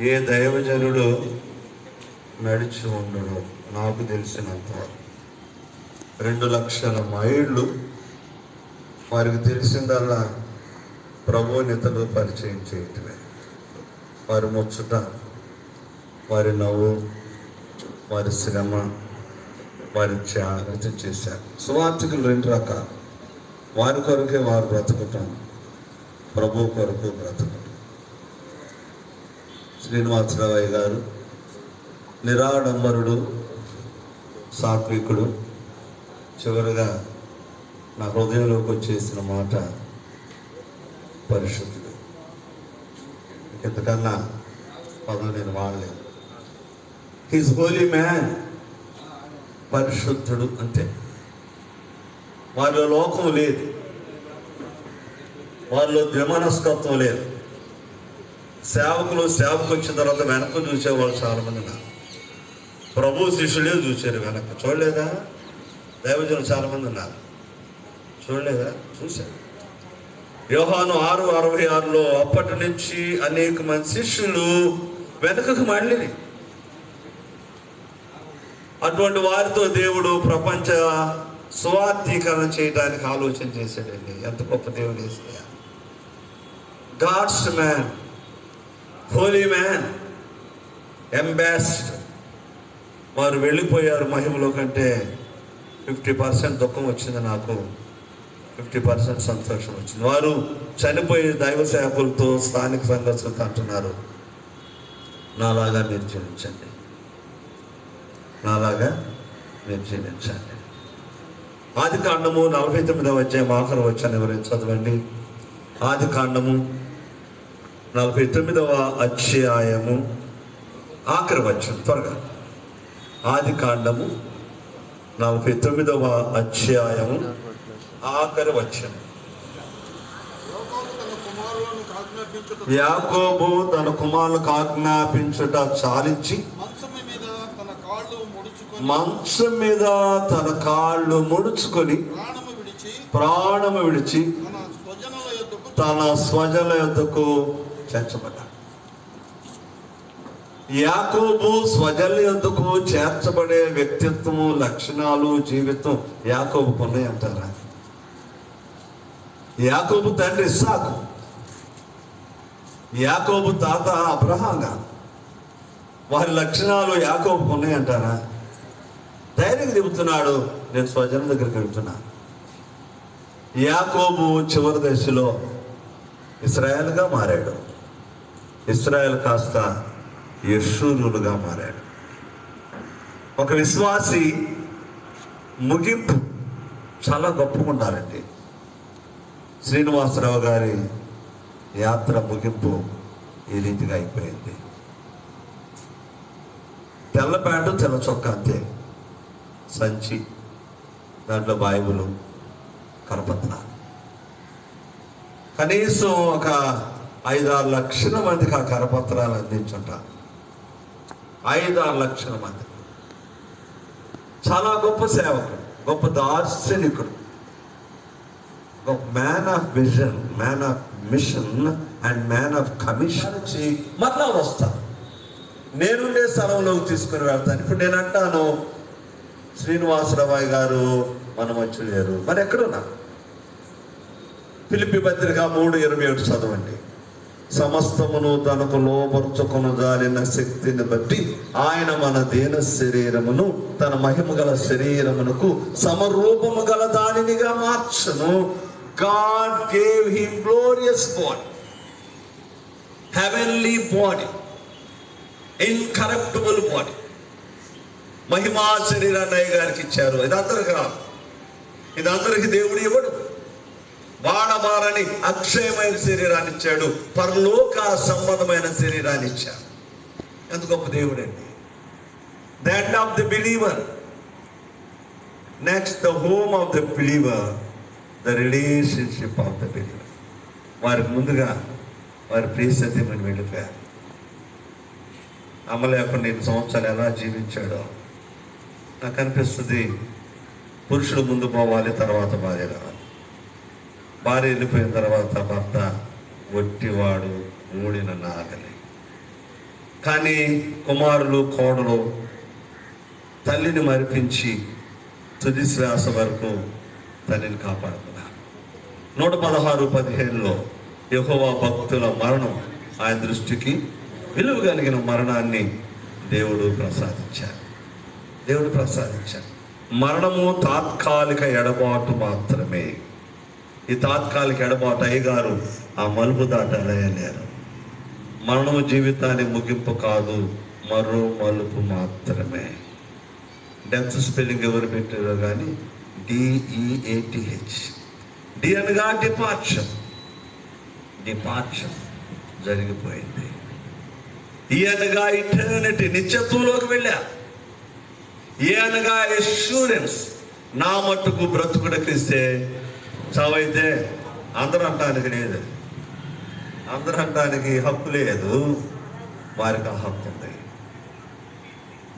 ఏ దైవజనుడు నడిచి ఉండడు నాకు తెలిసినంత. 2 లక్షల మైళ్ళు వారికి తెలిసిందల్లా ప్రభువుని ఇతరులు పరిచయం చేయటమే. వారి ముచ్చట, వారి నవ్వు, వారి శ్రమ, వారి త్యాగం చేశారు. సువార్థికులు 2 రకాలు. వారి కొరకే వారు బ్రతకటం, ప్రభు కొరకు బ్రతకటం. శ్రీనివాసరావు గారు నిరాడంబరుడు, సాత్వికుడు. చివరిగా నా హృదయంలోకి వచ్చేసిన మాట పరిశుద్ధుడు. ఎంతకన్నా పదవి నేను వాడలేదు. హీస్ హోలీ మ్యాన్, పరిశుద్ధుడు అంతే. వారిలో లోకం లేదు, వారిలో ద్విమనస్కత్వం లేదు. సేవకులు వచ్చిన తర్వాత వెనక్కు చూసేవాళ్ళు చాలామంది ఉన్నారు. ప్రభు శిష్యులే చూశారు వెనక్కి, చూడలేదా? దైవజనులు చాలామంది ఉన్నారు, చూడలేదా? చూశారు. యోహాను 6:66లో అప్పటి నుంచి అనేక మంది శిష్యులు వెనకకు మళ్ళీ. అటువంటి వారితో దేవుడు ప్రపంచ సువార్థీకరణ చేయడానికి ఆలోచన చేశాడండి. ఎంత గొప్ప దేవుడు Yesayya. God's man, holy man, ambassador. వారు వెళ్ళిపోయారు మహిమలో కంటే 50% దుఃఖం వచ్చింది, నాకు 50% సంతోషం వచ్చింది. వారు చనిపోయే దైవ సేవకులతో, స్థానిక సంఘస్థులతో అంటున్నారు, నాలాగా మీరు జీవించండి, నాలాగా మీరు జీవించండి. ఆదికాండము 49వ అధ్యాయం ఆఖరి వచ్చాను, ఎవరైనా చదవండి. ఆదికాండము 49వ అధ్యాయము ఆఖరి వచ్చాను, త్వరగా. ఆదికాండము 49వ అధ్యాయము ఆఖరి వచ్చాను. యాకోబు తన కుమారులకు ఆజ్ఞాపించుట చాలించి మంచం మీద తన కాళ్ళు ముడుచుకొని ప్రాణము విడిచి తన స్వజనుల యొద్దకు చేర్చబడ్డాడు. యాకోబు స్వజనుల యొద్దకు చేర్చబడే వ్యక్తిత్వము, లక్షణాలు, జీవితం యాకోబుకు ఉన్నాయి అంటారా? యాకోబు తండ్రి ఇస్సాకు, యాకోబు తాత అబ్రహాంగా, వారి లక్షణాలు యాకోబుకు ఉన్నాయి అంటారా? ధైర్యం చెబుతున్నాడు, నేను స్వజనుల దగ్గరికి వెళ్తున్నాను. యాకోబు చివరి దశలో ఇశ్రాయేలుగా మారాడు. ఇశ్రాయేలు కాస్త యెషూరులుగా మారాడు. ఒక విశ్వాసి ముగింపు చాలా గొప్పగా ఉండాలండి. శ్రీనివాసరావు గారి యాత్ర ముగింపు ఈ రీతిగా అయిపోయింది. తెల్ల ప్యాంటు, తెల్ల చొక్కా అంతే, సంచి, దాంట్లో బైబిలు, కరపత్రాలు. కనీసం ఒక 5-6 లక్షల మందికి ఆ కరపత్రాలు అందించుంటారు. 5-6 లక్షల మంది. చాలా గొప్ప సేవకుడు, గొప్ప దార్శనికుడు, గొప్ప man of vision, man of mission and man of commission. మరలా వస్తాను, నేనుండే స్థలంలోకి తీసుకుని వెళ్తాను. ఇప్పుడు నేను అంటాను, శ్రీనివాసరావు గారు మన మధ్య లేరు, మరి ఎక్కడున్నా? ఫిలిప్పీ పత్రిక 3:27 చదవండి. సమస్తమును తనకు లోపరుచుకొను జాలిన శక్తిని బట్టి ఆయన మన దీన శరీరమును తన మహిమ గల శరీరమునకు సమరూపము గల దానినిగా మార్చును. God gave him glorious body, heavenly body, incorruptible body. మహిమా శరీరాన్ని అయ్య గారికి ఇచ్చారు. ఇది అందరికి రాదు, ఇది అందరికి దేవుడు ఇవ్వడు. వాడబారని అక్షయమైన శరీరాన్ని ఇచ్చాడు, పరలోక సంబంధమైన శరీరాన్ని ఇచ్చాడు. ఎంత గొప్ప దేవుడు అండి. The end of the believer, next the home of the believer, the relationship of the believer. వారికి ముందుగా వారి ప్రియ సత్యమని వెళ్ళిపోయారు. అమ్మ లేకుండా 8 సంవత్సరాలు ఎలా జీవించాడో నాకు అనిపిస్తుంది. పురుషుడు ముందు పోవాలి, తర్వాత భార్య రావాలి. భార్య వెళ్ళిపోయిన తర్వాత భర్త ఒట్టివాడు, మూడిన నాగలి. కానీ కుమారులు కోడలు తల్లిని మరిపించి తుది శ్వాస వరకు తల్లిని కాపాడుకున్నారు. 116:15 యెహోవా భక్తుల మరణం ఆయన దృష్టికి విలువ కలిగిన మరణాన్ని దేవుడు ప్రసాదించారు. మరణము తాత్కాలిక ఎడబాటు మాత్రమే. ఈ తాత్కాలిక ఎడబాటు అయ్యగారు ఆ మలుపు దాటలేరు. మరణము జీవితానికి ముగింపు కాదు, మరో మలుపు మాత్రమే. డెత్ స్పెల్లింగ్ ఎవరు పెట్టారో కానీ DEATH. డి అనగా డిపార్చర్ జరిగిపోయింది. ఈ అనగా ఇటర్నిటీ, నిత్యత్వంలోకి వెళ్ళా. ఏ అనగా ఎష్యూరెన్స్, నా మట్టుకు బ్రతుకుడకిస్తే చావైతే అందరూ అంటానికి లేదు, అందరూ అంటానికి హక్కు లేదు, వారికి ఆ హక్కు ఉంది.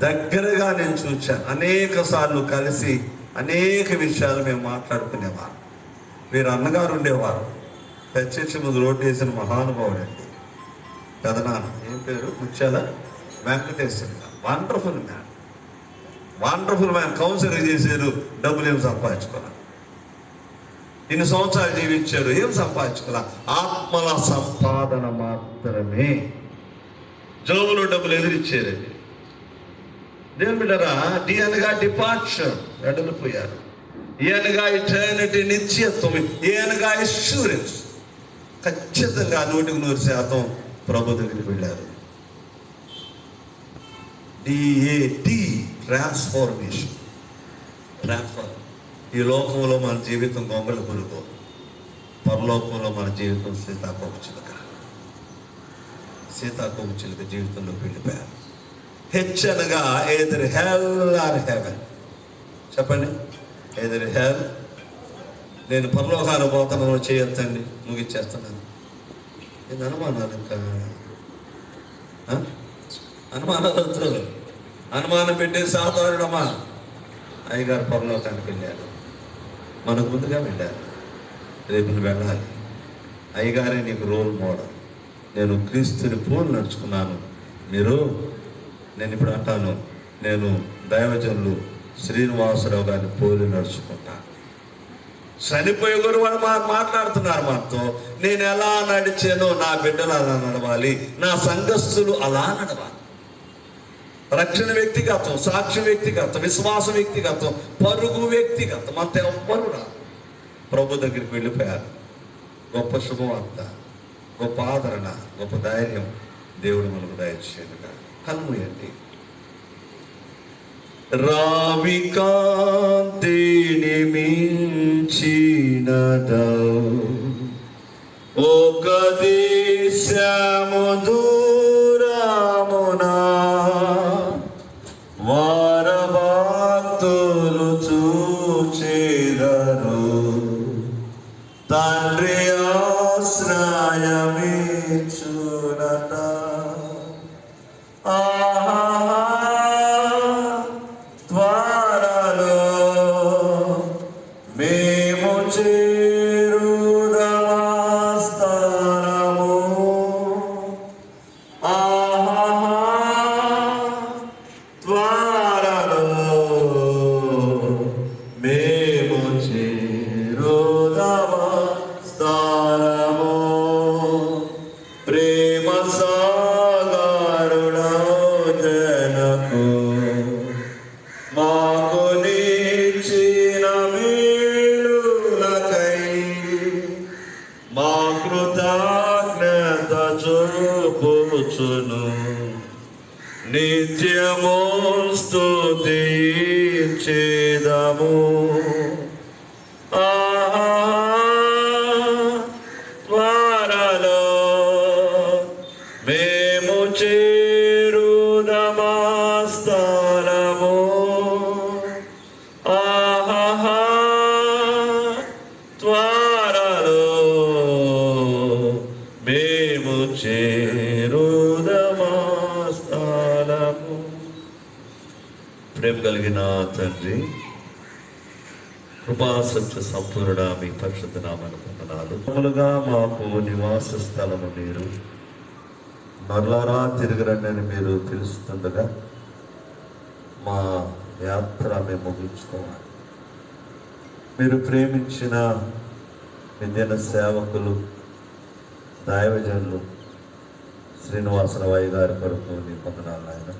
దగ్గరగా నేను చూచాను, అనేక సార్లు కలిసి అనేక విషయాలు మేము మాట్లాడుకునేవారు. వీరు అన్నగారు ఉండేవారు, చర్చి ముందు రోడ్డు వేసిన మహానుభావుడు అండి, పెదనాన్న. ఏం పేరు? ముత్యాల వెంకటేశ్వర. Wonderful man. కౌన్సిలింగ్ చేశారు, డబ్బులు ఏం సంపాదించుకోవాలి. ఇన్ని సంవత్సరాలు జీవించాడు, ఏం సంపాదించుకోవాలా? ఆత్మల సంపాదన మాత్రమే. జోబులో డబ్బులు ఎదిరిచ్చారండి. దేవుని బిడ్డరా, డి అనగా డిపార్చర్, వెడలిపోయారు. ఏ అనగా ఇటర్నిటీ, నిత్యత్వం. ఏ అనగా ఎష్యూరెన్స్, ఖచ్చితంగా 100% ప్రభు దగ్గరికి వెళ్ళారు. DAT, transformation. ఈ లోకంలో మన జీవితం గొంగళి పురుగు, పరలోకంలో మన జీవితం సీతాకోక చిలుక జీవితంలోకి వెళ్ళిపోయారు. హెచ్ అనగా ఎదర్ హెల్ ఆర్ హెవెన్. చెప్పండి, ఎదర్ హెల్. నేను పరలోకానికి పోతాను, చేయొద్దండి, ముగిచ్చేస్తున్నాను. ఇది అనుమానాలు, ఇంకా అనుమానాలు వద్దు. అనుమానం పెట్టే సాధారణమా? అయ్యగారు పరలోకానికి వెళ్ళారు, మనకు ముందుగా వెళ్ళారు. రేపు నువ్వు వెళ్ళాలి. అయ్యగారే నీకు రోల్ మోడల్. నేను క్రీస్తుని పోలు నడుచుకున్నాను. నేను ఇప్పుడు అంటాను, నేను దైవజనులు శ్రీనివాసరావు గారిని పోలి నడుచుకుంటాను. చనిపోయే గురు వాళ్ళు మాట్లాడుతున్నారు మనతో. నేను ఎలా నడిచానో నా బిడ్డలు అలా నడవాలి, నా సంఘస్థులు అలా నడవాలి. రక్షణ వ్యక్తిగతం, సాక్ష్యం వ్యక్తిగతం, విశ్వాసం వ్యక్తిగతం, పరుగు వ్యక్తిగతం. అంత ఎవ్వరు రా. ప్రభు దగ్గరికి వెళ్ళిపోయారు. గొప్ప శుభవార్త, గొప్ప ఆదరణ, గొప్ప ధైర్యం దేవుడు మనకు దయచేయనుగా. కన్నుయండి. రావి కాంతిని మించినదా ఒక దేశము దూరమునా, వారభక్తులు చూచెదరు తండ్రి ఆశ్రయమిచ్చునట. త్వరలో మేము చేరుదమా స్థానము. త్వరలో మేము చేరుదమా స్థానము. ప్రేమ సాగరుడా జనకు మాకు నీచిన మేలులకై మా కృతజ్ఞత చూపుచును నిత్యము స్తుతించెదము. త్వరలో మేము చేరుదమా స్థానము. త్వరలో మేము చేరుదమా స్థానము. ప్రేమ కలిగిన తండ్రి, కృపా సత్య సంపూర్ణ మీ పరిశుద్ధ నామమున వందనాలు. మాకు నివాస స్థలము మీరు, నరులారా తిరగరండి అని మీరు పిలుస్తుండగా మా యాత్ర మేము ముగించుకోవాలి. మీరు ప్రేమించిన విద్యన సేవకులు, దైవజనులు శ్రీనివాసరావు గారి కొరకు నీ పొందనాలు ఆయన.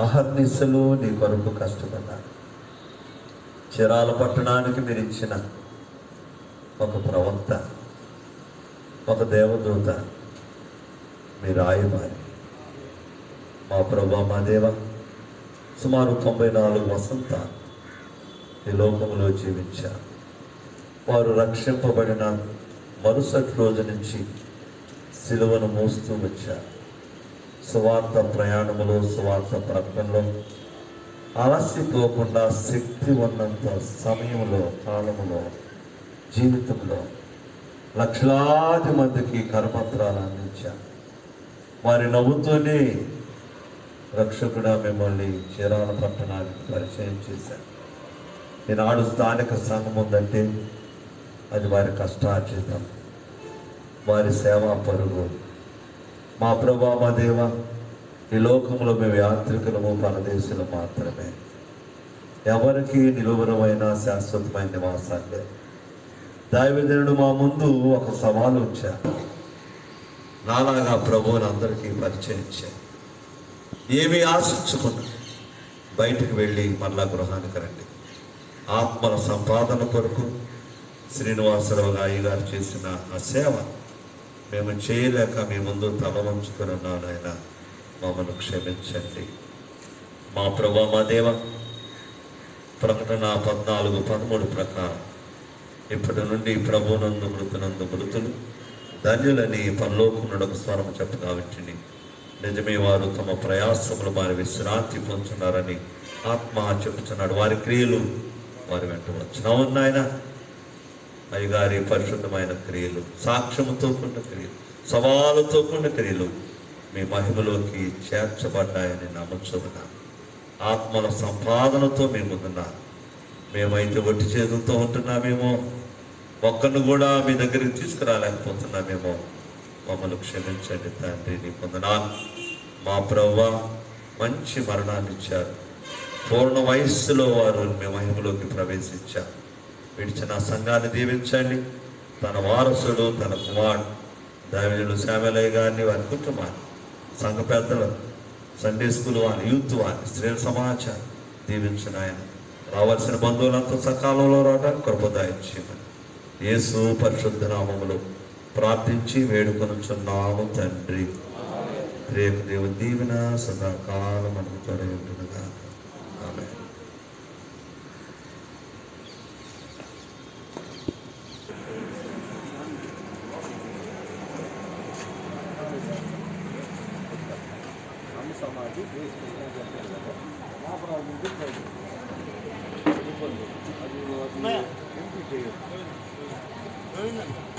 అహర్నిశలు నీ కొరకు కష్టపడ్డారు. చిరాల పట్టణానికి మీరు ఇచ్చిన ఒక ప్రవక్త, ఒక దేవదూత, మీ రాయబారి, మా ప్రభా మా దేవ, సుమారు 94 వసంతాలు ఈ లోకంలో జీవించారు. వారు రక్షింపబడిన మరుసటి రోజు నుంచి సిలువను మోస్తూ వచ్చారు. సువార్త ప్రయాణములో, సువార్త ప్రకటనలో అలసిపోకుండా శక్తి ఉన్నంత సమయంలో, కాలంలో, జీవితంలో లక్షలాది మందికి కరపత్రాలు అందించారు. వారి నవ్వుతూనే రక్షకుడా మిమ్మల్ని చీరాల పట్టణానికి పరిచయం చేశారు. ఈనాడు స్థానిక సంఘం ఉందంటే అది వారి కష్టార్జితం, వారి సేవా పరుగు. మా ప్రభా మా దేవ, ఈ లోకంలో మేము యాత్రికులము, పరదేశులు మాత్రమే. ఎవరికి నిలువరమైన శాశ్వతమైన నివాసాలే. దైవజనుడు మా ముందు ఒక సవాలు ఉంచారు. నాలాగా ప్రభువుని అందరికీ పరిచయించారు. ఏమీ ఆశించకుండా బయటికి వెళ్ళి మళ్ళా గృహానికి రండి. ఆత్మల సంపాదన కొరకు శ్రీనివాసరావు గారు చేసిన ఆ సేవ మేము చేయలేక మీ ముందు తల వంచుకొని ఉన్నాను. ఆయన మమ్మల్ని క్షమించండి. మా ప్రభా మా దేవ, ప్రకటన 14:13 ప్రకారం ఇప్పటి నుండి ప్రభునందు మృతులు ధన్యులని పరలోకమునకు స్వరం చెప్పగా వింటిని. నిజమే, వారు తమ ప్రయాసములు వారి విశ్రాంతి పొందుతున్నారని ఆత్మ చెప్పుచున్నాడు. వారి క్రియలు వారి వెంట వచ్చిన ఉన్నాయన అయ్యగారి పరిశుద్ధమైన క్రియలు, సాక్ష్యముతో కూడిన క్రియలు, సవాలుతో కూడిన క్రియలు మీ మహిమలోకి చేర్చబడ్డాయని నమ్ముచున్నాను. ఆత్మల సంపాదనతో మేము ముందున్నాం. మేమైతే ఒట్టి చేతులతో ఉంటున్నామేమో, ఒక్కరిని కూడా మీ దగ్గరికి తీసుకురాలేకపోతున్నామేమో. మమ్మల్ని క్షమించండి తండ్రి. నీ పొందనాలు. మా ప్రభువా మంచి మరణాన్ని ఇచ్చారు. పూర్ణ వయస్సులో వారు మీ మహిమలోకి ప్రవేశించారు. విడిచిన సంఘాన్ని దీవించండి. తన వారసుడు, తన కుమారుడు దైవజనుడు శ్యామలయ్య గారిని, వారి కుటుంబాన్ని, సంఘ పెద్దలు, సండే స్కూల్ వారిని, యూత్ వారిని, స్త్రీల సమాచారం దీవించిన ఆయన. రావాల్సిన బంధువులంతా సకాలంలో రావడానికి కృపదాయించమని యేసు పరిశుద్ధ నామములో ప్రార్థించి వేడుకొనుచున్నాము తండ్రి. రేపు దేవుని దీవెన సదాకాలం మనకు తోడై ఉంటుందిగా. ఆమేన్. అది